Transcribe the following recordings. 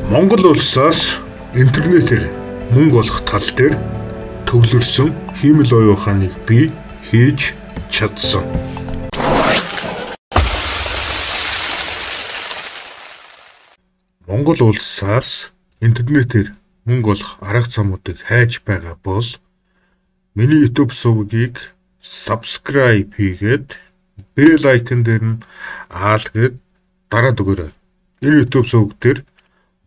Монгол улсаас интернетээр мөнгө олох тал дээр төвлөрсөн хиймэл оюун ухааныг би хийж чадсан. Монгол улсаас интернетээр мөнгө олох арга замуудыг хайж байгаа бол миний YouTube сувгийг subscribe хийгээд bell icon дээр нь аалгээд дараад өгөөрэй. Энэ YouTube сувг дээр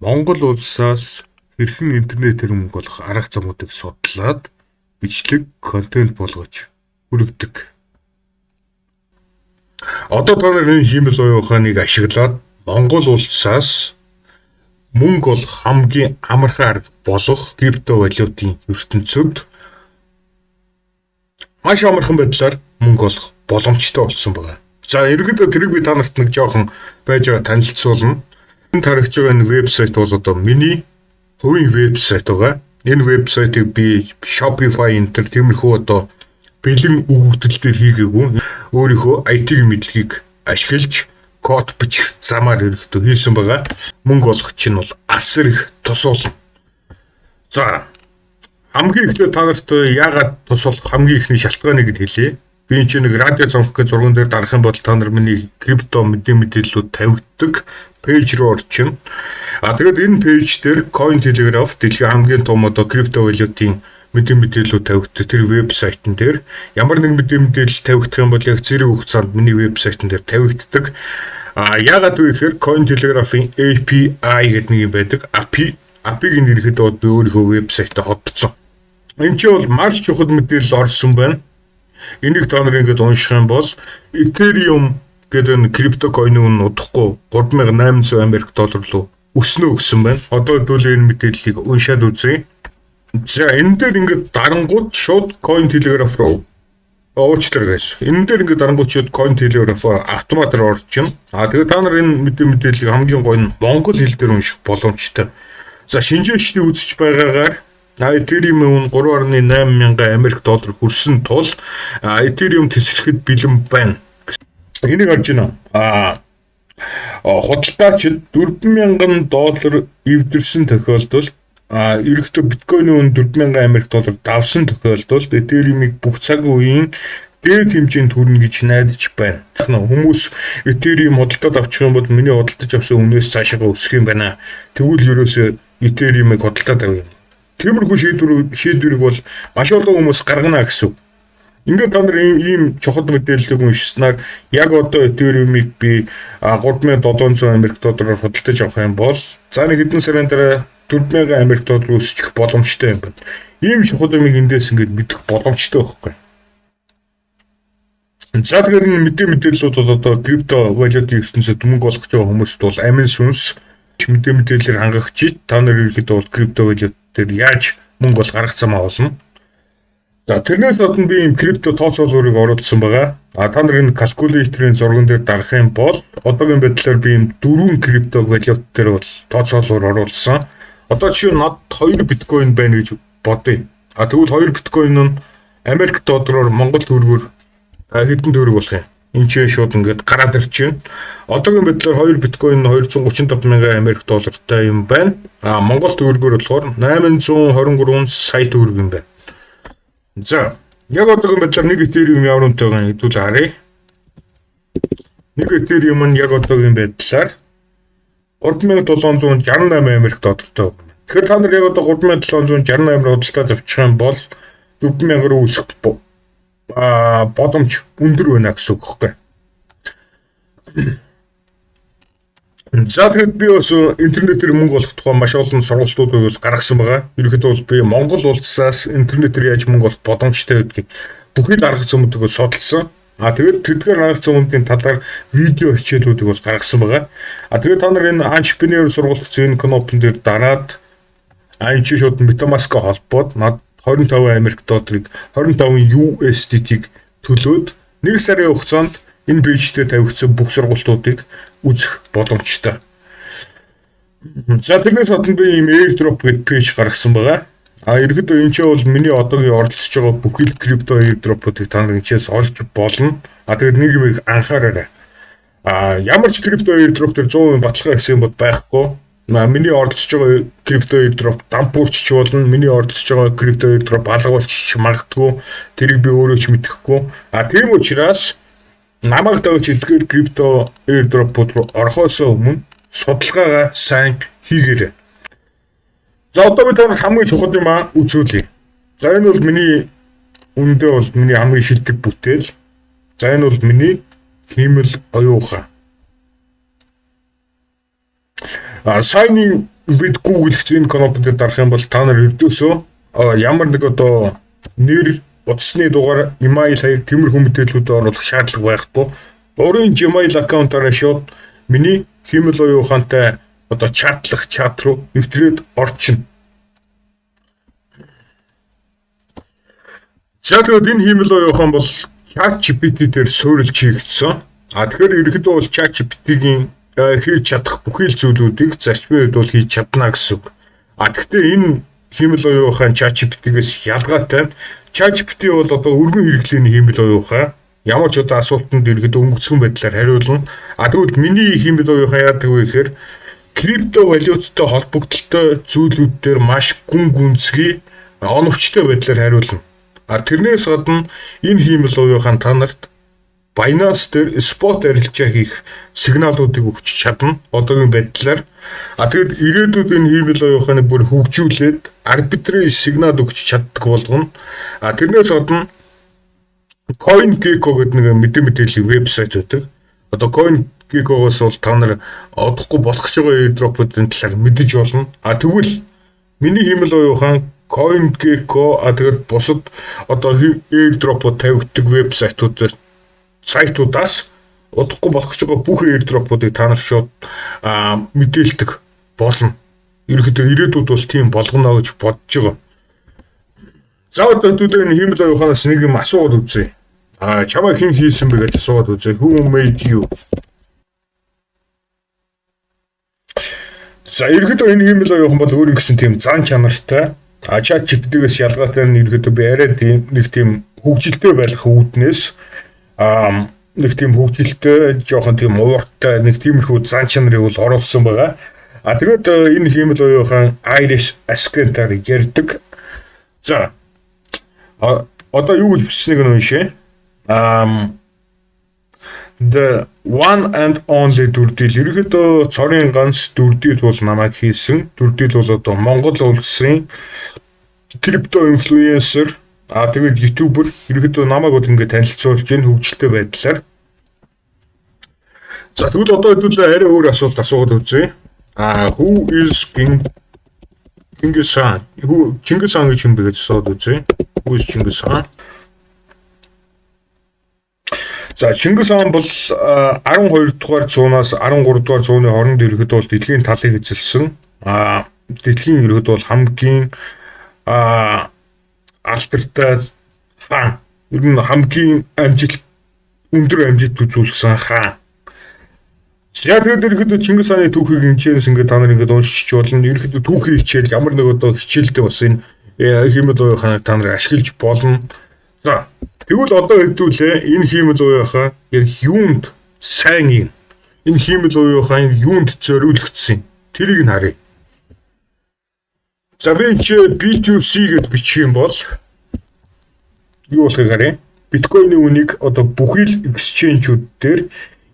Монгол улсаас хэрхэн интернетээр мөнгө олох арга замуудыг судлаад бичлэг контент болгож хүргэдэг. Одоо та нар энэ хиймэл оюун ухааныг ашиглаад Монгол улсаас мөнгө олох хамгийн амархан арга болох криптовалютын ертөнцид маш амархан байдлаар мөнгө олох боломжтой болсон байна. За ерөнхийдөө тэрийг би та нарт нэг жоохон байж байгаа танилцуулна. Энэ тарагч байгаа энэ вебсайт бол одоо миний хувийн вебсайт байгаа. Энэ вебсайтыг би Shopify энтер тиймэрхүү одоо бэлэн өгөгдөл дээр хийгээгүй. Өөрийнхөө IT-ийн мэдлэгийг ашиглаж код бичих замаар ерөнхийдөө хийсэн байгаа. Мөнгө олох чинь бол асар их тус болно. За хамгийн ихтэй та нарт яагаад тус болох хамгийн ихний шалтгааныг хэлье. Би энэ нэг радио цонхгийн зурган дээр дарах юм бол та нар миний крипто мэдээллүүд тавигддаг пэйж руу орчин. Тэгээд энэ пэйж дээр Coin Telegraph дэлхийн хамгийн том одоо криптовалютын мэдээллүүд тавигддаг тэр вебсайтн дээр ямар нэг мэдээлэл тавигдах юм бол яг зэрэг хугацаанд миний вебсайтн дээр тавигддаг. Яагаад вэ гэхээр Coin Telegraph-ийн API гэдэг нэг юм байдаг. API-г нэрхэдээ би өөрийнхөө вебсайтаа hodсон. Энэ чинь бол маш чухал мэдээлэл орсон байна. Энийг та нар ингэж унших юм бол Ethereum гэдэг энэ криптокойн нь удахгүй $3,800 Америк руу өснө өгсөн байна. Одоо хэдүүлээ энэ мэдээллийг уншаад үзье. За энэ дээр ингэж дарангууд шууд Coin Telegraph руу уучлаарай guys. Энэ дээр ингэ дарангууд шууд Coin Telegraph автоматар орж байна. Тэгээд та нар энэ мэдээллийг хамгийн гоё нь монгол хэл дээр унших боломжтой. За шинжээчдийн үзэж байгаагаар Ethereum нь 3.8 мянган Америк доллар хүрсэн тул Ethereum тесрэхэд бэлэн байна. Энийг харж байна. Худалдаачид $4,000 эвдэрсэн тохиолдолд ерөнхийдөө биткойн нь $4,000 Америк доллар давсан тохиолдолд Ethereum-ыг бүх цагийн үеийн дээд хэмжээнд хүрнэ гэж найдаж байна. Хүмүүс Ethereum худалдаад авчих юм бол миний худалдаж авсан өмнөөс цаашаа өсөх юм байна. Тэгвэл ерөөсөө Ethereum-ыг худалдаад авъя. Тиймэрхүү шийдвэрийг бол маш олон хүмүүс гаргана гэсэн. Ингээд та нар ийм чухал мэдээллийг уншснаар яг одоо Ethereum-ыг би $3,700 Америк доллараар худалдаж авах юм бол за нэг хэдэн сарын дараа $4,000 Америк доллар өсчих боломжтой юм байна. Ийм чухал юмыг эндээс ингээд мэдэх боломжтой байхгүй. За тэгэхээр энэ мэдээллүүд бол одоо криптовалютын ертөнцид мөнгө олгож байгаа хүмүүст бол амин сүнс мэдээллээр хангагч та нар ерөөхдөө бол криптовалют дээр яаж мөнгө олох арга замаа олно. За тэрнээс гадна би ийм крипто тооцоолгоорыг оруулсан байгаа. Та нар энэ калькуляторын зурган дээр дарах юм бол одоогийн байдлаар би ийм 4 криптовалют дээр бол тооцоолгоор оруулсан. Одоо жишээ нь над 2 биткойн байна гэж бодъё. Тэгвэл 2 биткойн нь Америк доллараар Монгол төгрөгөөр хэдэн төгрөг болох юм? Энд чинь шууд ингээд гараад ирж байна. Одоогийн байдлаар 2 биткойн 235,000 Америк доллартай юм байна. Монгол төгрөгөөр болохоор 823 сая төгрөг юм байна. За, яг одоогийн байдлаар нэг Ethereum ямар үнэтэйг хэдүүл харъя. Нэг Ethereum нь яг одоогийн байдлаар $3,768 Америк доллартай байна. Тэгэхээр та нар яг одоо $3,768 худалдаад авчих юм бол 4,000 руу өсөх боломж өндөр байна гэсэн үг хэвгүй. За тэгэхэд би бас интернетээр мөнгө олох тухай маш олон сургалтуудыг бол гаргасан байгаа. Ерөнхийдөө бол би Монгол улсаас интернетээр яаж мөнгө олох боломжтой гэдгийг бүхэл арга замуудыг судалсан. Тэгээд тэдгээр арга замуудын талаар видео хичээлүүдийг бол гаргасан байгаа. Тэгээд та нар энэ entrepreneur сургалт зэн кнопн дээр дараад энэ чи шууд MetaMask-ко холбоод над 25 Америк долларыг 25 USDT-г төлөөд 1 сарын хугацаанд энэ пэйждээ тавигдсан бүх сургалтуудыг үзэх боломжтой. За тэрнээс гадна би ийм airdrop гэдэг пэйж гаргасан байгаа. Ерөнхийдөө энэ ч бол миний одоогийн оролцож байгаа бүхэл крипто airdrop-уудыг та нар энэчээс олж болно. Тэгээд нэг юм анхаараарай. Ямар ч крипто airdrop дээр 100% баталгаа гэсэн юм бол байхгүй. Миний ордсож байгаа крипто airdrop дампуурч болно. Миний ордсож байгаа крипто airdrop алгуулч магадгүй. Тэрийг би өөрөө ч мэдэхгүй. Тийм учраас намайг дагаж эдгээр крипто airdrop-ууд руу орохоос өмнө судалгаагаа сайн хийгээрэй. За одоо бид хамгийн чухал юм үзүүлье. За энэ бол миний үндэ бол миний хамгийн шилдэг бүтээл. За энэ бол миний хиймэл оюухан. Signing with Google гэсэн кнопкод дарах юм бол та нар өдөөсөө ямар нэг одоо нэр утасны дугаар email хаяг тиймэрхүү мэдээллүүд оруулах шаардлага байхгүй. Өөрийн Gmail аккаунтаараа шууд миний хиймэл оюухантай одоо чатлах чат руу нэвтрээд орчин. За тэгээд энэ хиймэл оюухан бол ChatGPT дээр суурилж хийгдсэн. Тэгэхээр ерөнхийдөө бол ChatGPT-гийн хийж чадах бүхий л зүйлүүдийг зарчмын үед бол хийж чадна гэсэн үг. Гэхдээ энэ хиймэл оюухан ChatGPT-гээс ялгаатай. ChatGPT бол одоо өргөн хэрэглээний хиймэл оюухан. Ямар ч одоо асуултанд ерөнхийдөө өнгөцгөн байдлаар хариулна. Тэгвэл миний хиймэл оюухан яадаг вэ гэхээр крипто валюттай холбогдолтой зүйлүүд дээр маш гүн гүнзгий оновчтой байдлаар хариулна. Тэрнээс гадна энэ хиймэл оюухан та нарт Binance дээр спот арилжаа хийх сигналуудыг өгч чадна. Одоогийн байдлаар. Тэгэд ирээдүйд энэ хиймэл оюуханыг бүр хөгжүүлээд арбитраж сигнал өгч чаддаг болгоно. Тэрнээс гадна CoinGecko гэдэг нэг мэдээллийн вебсайт байдаг. Одоо CoinGecko-гоос бол та нар одохгүй болох ч байгаа airdrop-уудын талаар мэдэж болно. Тэгвэл миний хиймэл оюухан CoinGecko тэгэд бусад одоо airdrop-ууд тавигддаг вебсайтуудаар сайтуудаас удахгүй болох ч байгаа бүх airdrop-уудыг та нар шууд мэдээлдэг болно. Ерөнхийдөө ирээдүйд бол тийм болгоно гэж бодож байгаа. За одоо энэ хиймэл оюуханаас нэг юм асууад үзье. Чамайг хэн хийсэн бэ гэж асууад үзье. Who made you? За ерөнхийдөө энэ хиймэл оюухан бол өөр нэгсэн тийм зан чанартай. ChatGPT-гээс ялгаатай нь ерөнхийдөө би арай нэг тийм хөгжилтэй байх үүднээс нэг тийм хөгжилтэй, жоохон тийм ууртай, нэг тиймэрхүү зан чанарыг бол оруулсан байгаа. Тэгээд энэ хиймэл оюухан Irish accent-аар ярьдаг. За одоо юу гэж бичсэнийг нь уншъя. The one and only дүрдэл ерөөдөө цорын ганц дүрдэл бол намайг хийсэн. Дүрдэл бол одоо Монгол улсын крипто инфлюенсер тэгээд YouTuber ерөөдөө намайг бол ингээд танилцуулж энэ хөгжилтэй байдлаар. За тэгвэл одоо хэдүүлээ арай өөр асуулт асууад үзье. Who is Чингис хаан? Чингис хаан гэж юм бэ гэж асууад үзье. Who is Чингис хаан? За Чингис хаан бол 12 дугаар зуунаас 13 дугаар зууны хооронд ерөөдөө бол дэлхийн талыг эзэлсэн. Дэлхийн ерөөдөө бол хамгийн алдартай хаан. Ер нь хамгийн өндөр амжилт үзүүлсэн хаан. Яг ерөөдөө Чингис хааны түүхийг хэмжээс ингээд та нар ингээд уншиж болно. Ерөөдөө түүхийг хичээл ямар нэг одоо хичээлдээ бас энэ хиймэл оюуханыг та нар ашиглаж болно. За тэгвэл одоо хэдүүлээ энэ хиймэл оюухан яг юунд сайн юм? Энэ хиймэл оюухан юунд зориулагдсан? Тэрийг нь харъя. За би B2C гэж бичих юм бол юу болох вэ? Биткойны үнийг одоо бүхий л exchange-үүд дээр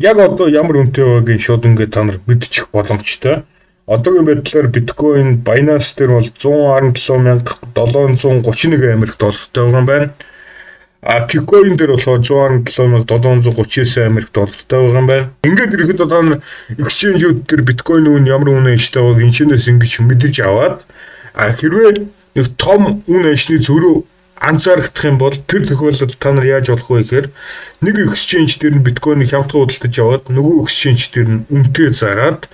яг одоо ямар үнэтэй байгааг шууд ингээд та нар мэдчих боломжтой. Одоогийн байдлаар биткойн Binance дээр бол 117,731 Америк доллартай байгаа юм байна. Bitcoin дээр болохоор 117,739 Америк доллартай байгаа юм байна. Ингээд ирэхэд одоо та нар exchange-үүд дээр биткойн үн ямар үнэ иштэй байгааг энэчнээс ингэж мэдэж аваад хэрвээ нэг том үн ашны зөрүү анзаарах юм бол тэр тохиолдолд та нар яаж болох вэ гэхээр нэг exchange дээр нь биткойныг хямдхан худалдаж аваад нөгөө exchange дээр нь үнэтэй зараад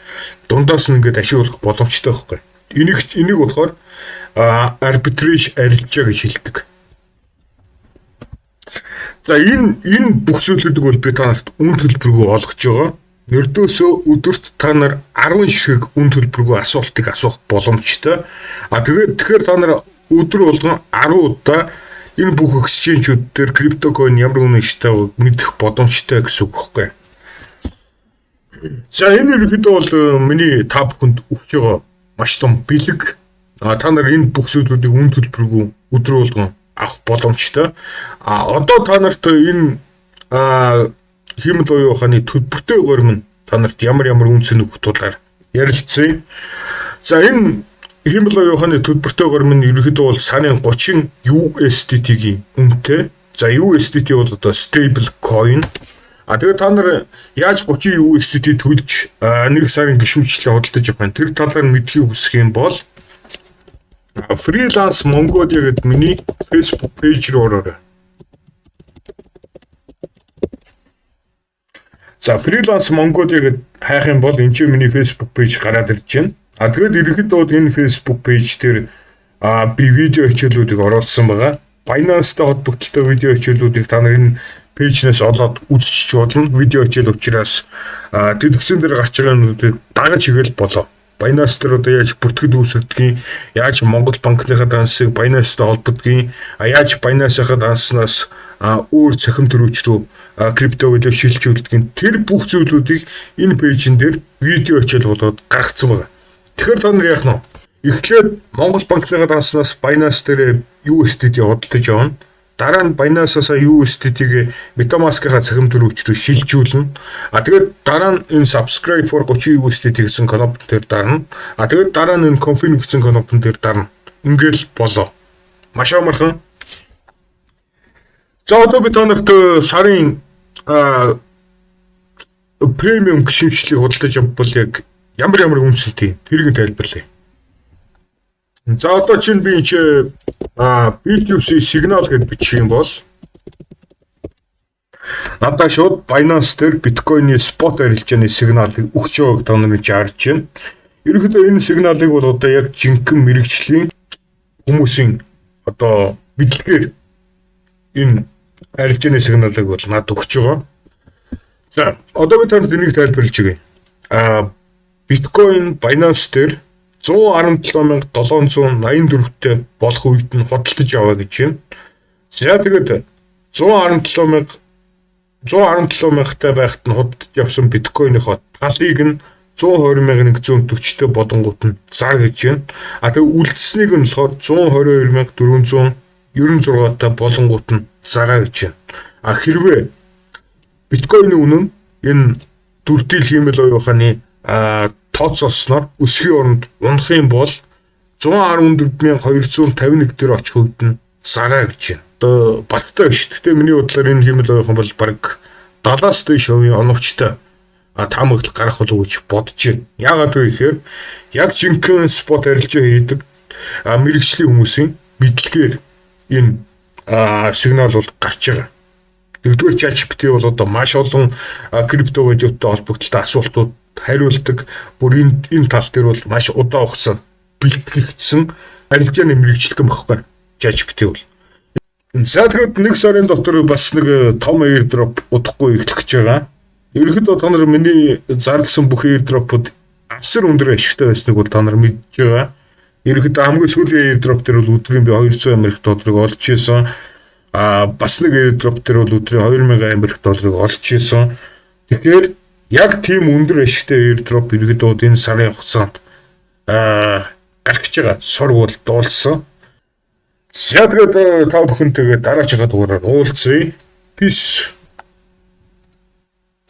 дундаас нь ингээд ашиглах боломжтой байхгүй. Энийг болохоор arbitrage арилжаа гэж хэлдэг. За энэ бүх зүйлүүдийг бол би та нарт үн төлбөргүй олгож байгаа. Нэрдөөсөө өдөрт та нар 10 ширхэг үн төлбөргүй асуултыг асуух боломжтой. Тэгэхээр та нар өдөр болгон 10 удаа энэ бүх exchange-үүд дээр криптокойн ямар үнэ иштэй байгааг мэдэх боломжтой гэсэн үг байхгүй. За энэ ерөнхийдөө бол миний та бүхэнд өгч байгаа маш том бэлэг. Та нар энэ бүх зүйлүүдийг үн төлбөргүй өдрөө болгон авах боломжтой. Одоо та нарт энэ хэмэл оюун ухааны төлбөртэй гормон та нарт ямар үнц өгөх тулаар ярилцъя. За энэ хэмэл оюун ухааны төлбөртэй гормон ерөнхийдөө бол сарын 30 USDT-ийн үнэтэй. За USDT бол одоо stable coin. Тэгээд та нар яаж 30 USDT төлж нэг сарын гишүүнчлэлээ худалдаж авах вэ? Тэр талаар мэдхийг хүсэх юм бол Freelance Mongolia гэдэг миний Facebook page руу ороорой. За Freelance Mongolia гэдэг хайх юм бол энэ ч миний Facebook page гараад ирж байна. Тэгээд ерөнхийдөө энэ Facebook page дээр би видео хичээлүүдийг оруулсан байгаа. Binance-тай холбогдолтой видео хичээлүүдийг та нар энэ пэйжнээс олоод үзчих болно. Видео хичээл учраас дэлгэцэн дээр гарч байгаа юмнуудыг дагаж хийгээл болоо. Binance дээр одоо яаж бүртгэл үүсгэдгийг, яаж Монгол банкныхаа дансыг Binance-тай холбодгийг, яаж Binance-ийнхаа данснаас өөр цахим төрөч рүү крипто валют шилжүүлдгийг, тэр бүх зүйлүүдийг энэ пэйжн дээр видео хичээл болоод гаргацсан байна. Тэгэхээр та нар яах нь вэ? Эхлээд Монгол банкныхаа данснаас Binance дээр USDT худалдаж авна. Дараа нь Binance-аас USDT-г MetaMask-ийнхаа цахим төрөч рүү шилжүүлнэ. Тэгээд дараа нь энэ subscribe for 30 USDT гэсэн кнопк дээр дарна. Тэгээд дараа нь энэ confirm гэсэн кнопк дээр дарна. Ингээл болоо. Маш амархан. За одоо би та нарт сарын премиум гишүүнчлэлийг худалдаж авбал яг ямар үнцэнтэй тэрийг тайлбарлая. За одоо чинь би BTC сигнал гэдээ бичих юм бол надад шууд Binance дээр биткойны спот арилжааны сигналыг өгч байгааг та нар харж байна. Ерөнхийдөө энэ сигналыг бол одоо яг жинхэнэ мэрэгжлийн хүмүүсийн одоо мэдлэгээр энэ арилжааны сигналыг бол надад өгч байгаа. За одоо би танд энийг тайлбарлаж өгье. Биткойн Binance дээр 117,784-тэй болох үед нь худалдаж аваа гэж байна. За тэгээд 117,000-тай байхад нь худалдаж авсан биткойныхоо талыг нь 120,140-тэй бодонгууд нь зар гэж байна. Тэгээд үлдсэнийг нь болохоор 122,496-тай болонгууд нь зараа гэж байна. Хэрвээ биткойны үнэ нь энэ дүрдийл хиймэл оюун ухааны тооцоолсноор өсөхийн оронд унах юм бол 114,251 дээр очих үед нь зараа гэж байна. Одоо баттай биш. Гэтэ миний бодлоор энэ хэмэл оюухан бол баг 70-аас дээш хувийн оновчтой таамаглал гарах болов гэж бодож байна. Яагаад вэ гэхээр яг жинхэнэ спот арилжаа хийдэг мэрэгчлийн хүмүүсийн мэдлэгээр энэ сигнал бол гарч байгаа. Нэгдүгээр ChatGPT бол одоо маш олон крипто валюттай холбогдолтой асуултууд хариулдаг. Бүр энэ тал дээр бол маш удаан хугацаанд бэлтгэгдсэн арилжааны мэрэгчлэн багхгүй ChatGPT бол. За тэгээд нэг сарын дотор бас нэг том airdrop удахгүй эхлэх гэж байгаа. Ерөнхийдөө та нар миний зарласан бүх airdrop-ууд асар өндөр ашигтай байсныг бол та нар мэдж байгаа. Ерөнхийдөө хамгийн сүүлийн airdrop дээр бол өдрийн би 200 Америк долларыг олж ирсэн. Бас нэг airdrop дээр бол өдрийн 2000 Америк долларыг олж ирсэн. Тэгэхээр яг тийм өндөр ашигтай airdrop ерөнхийдөө энэ сарын хугацаанд гарч байгаа сургууль дуулсан. За тэгээд та бүхэнтэйгээ дараачихад дугаараар уулзъя. Peace.